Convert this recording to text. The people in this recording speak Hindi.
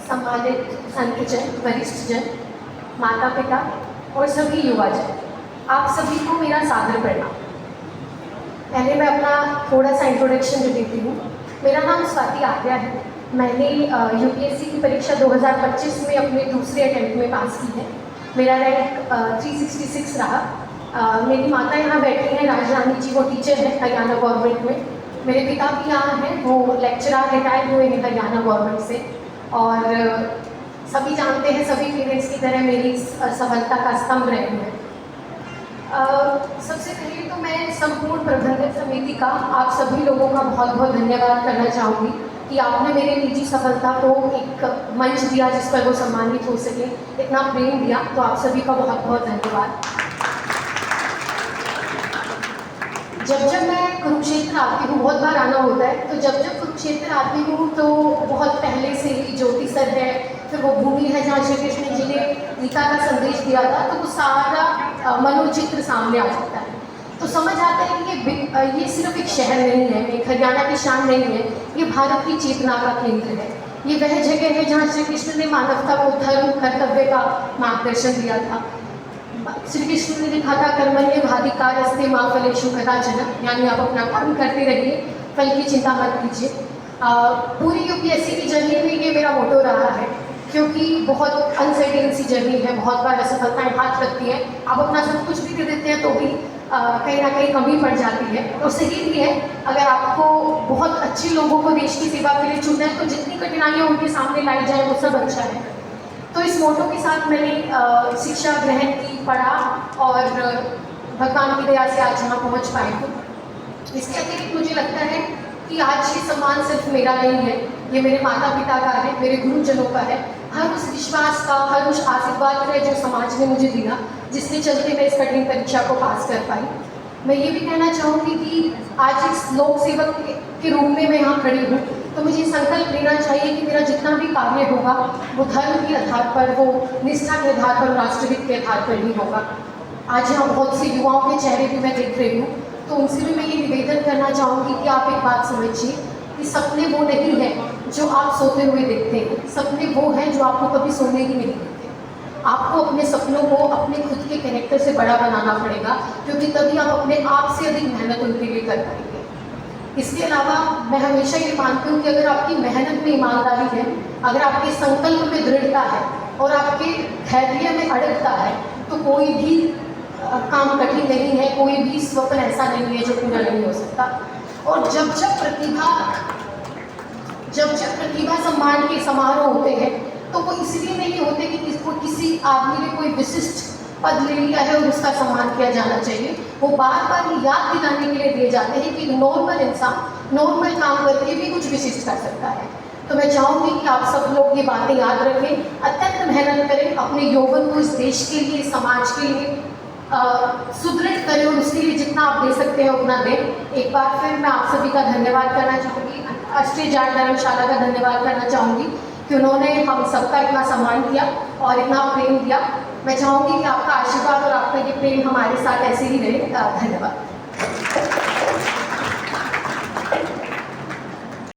सम्मानित संतजन, वरिष्ठजन, माता पिता और सभी युवाजन, आप सभी को मेरा सादर प्रणाम। पहले मैं अपना थोड़ा सा इंट्रोडक्शन दे देती हूँ। मेरा नाम स्वाति आर्या है। मैंने यूपीएससी की परीक्षा 2025 में अपने दूसरे अटेम्प्ट में पास की है। मेरा रैंक 366 रहा। मेरी माता यहाँ बैठी हैं, राजरानी जी, वो टीचर हैं हरियाणा गवर्नमेंट में। मेरे पिता भी यहाँ हैं, वो लेक्चरर रिटायर हुए हैं हरियाणा गवर्नमेंट से। और सभी जानते हैं, सभी पेरेंट्स की तरह मेरी सफलता का स्तंभ रहे हैं। सबसे पहले तो मैं संपूर्ण प्रबंधक समिति का आप सभी लोगों का बहुत बहुत धन्यवाद करना चाहूँगी कि आपने मेरे निजी सफलता को एक मंच दिया जिस पर वो सम्मानित हो सके, इतना प्रेम दिया, तो आप सभी का बहुत बहुत धन्यवाद। जब मैं कुरुक्षेत्र आती हूँ, बहुत बार आना होता है, तो जब कुरुक्षेत्र आती हूँ तो बहुत पहले से ही ज्योति सर है, फिर वो भूमि है जहाँ श्री कृष्ण जी ने गीता का संदेश दिया था, तो वो सारा मनोचित्र सामने आ जाता है। तो समझ आता है कि ये सिर्फ एक शहर नहीं है, एक हरियाणा की शान नहीं है, ये भारत की चेतना का केंद्र है। ये वह जगह है जहाँ श्री कृष्ण ने मानवता को धर्म कर्तव्य का मार्गदर्शन दिया था। श्री कृष्ण ने लिखा था, कर्मण्येवाधिकारस्ते मा फलेषु कदाचन, यानी आप अपना कर्म करते रहिए, फल की चिंता मत कीजिए। पूरी यूपीएससी की जर्नी में ये मेरा मोटो रहा है, क्योंकि बहुत अनसर्टेन सी जर्नी है, बहुत बार असफलताएं हाथ लगती हैं। आप अपना सब कुछ भी दे देते हैं तो भी कहीं ना कहीं कमी पड़ जाती है। तो सही भी है, अगर आपको बहुत अच्छे लोगों को देश की सेवा के लिए चुनना है तो जितनी कठिनाइयाँ उनके सामने लाई जाए वो सब अच्छा है। तो इस मोटो के साथ मैंने शिक्षा ग्रहण की, पढ़ा और भगवान की दया से आज यहाँ पहुँच पाई हूँ। इसके अतिरिक्त मुझे लगता है कि आज ये सम्मान सिर्फ मेरा नहीं है, ये मेरे माता पिता का है, मेरे गुरुजनों का है, हर उस विश्वास का, हर उस आशीर्वाद का है जो समाज ने मुझे दिया, जिसके चलते मैं इस कठिन परीक्षा को पास कर पाई। मैं ये भी कहना चाहूँगी कि आज इस लोक सेवक के रूप में मैं यहाँ खड़ी हूँ, तो मुझे संकल्प लेना चाहिए कि मेरा जितना भी कार्य होगा वो धर्म के आधार पर, वो निष्ठा के आधार पर, राष्ट्रहित के आधार पर ही होगा। आज यहाँ बहुत से युवाओं के चेहरे भी मैं देख रही हूँ, तो उनसे भी मैं ये निवेदन करना चाहूँगी कि आप एक बात समझिए कि सपने वो नहीं हैं जो आप सोते हुए देखते हैं, सपने वो हैं जो आपको कभी सोने ही नहीं देते। आपको अपने सपनों को अपने खुद के कैरेक्टर से बड़ा बनाना पड़ेगा, क्योंकि तभी आप अपने आप से अधिक मेहनत उनके लिए कर पाएंगे। इसके अलावा मैं हमेशा ये मानती हूँ कि अगर आपकी मेहनत में ईमानदारी है, अगर आपके संकल्प में दृढ़ता है और आपके धैर्य में अड़गता है, तो कोई भी काम कठिन नहीं है, कोई भी स्वप्न ऐसा नहीं है जो पूरा नहीं हो सकता। और जब प्रतिभा सम्मान के समारोह होते हैं तो वो इसलिए नहीं होते कि किसी आदमी ने कोई विशिष्ट पद ले लिया है और उसका सम्मान किया जाना चाहिए। वो बार बार याद दिलाने के लिए दिए जाते हैं कि नॉर्मल इंसान नॉर्मल काम करके भी कुछ विशिष्ट कर सकता है। तो मैं चाहूँगी कि आप सब लोग ये बातें याद रखें, अत्यंत मेहनत करें, अपने यौवन को इस देश के लिए, समाज के लिए सुदृढ़ करें और उसके लिए जितना आप दे सकते हैं उतना दें। एक बार फिर मैं आप सभी का धन्यवाद करना चाहूँगी, राष्ट्रीय जाट धर्मशाला का धन्यवाद करना चाहूँगी कि उन्होंने हम सबका इतना सम्मान किया और इतना प्रेम दिया। मैं चाहूँगी कि आपका आशीर्वाद और आपका ये प्रेम हमारे साथ ऐसे ही रहे। धन्यवाद।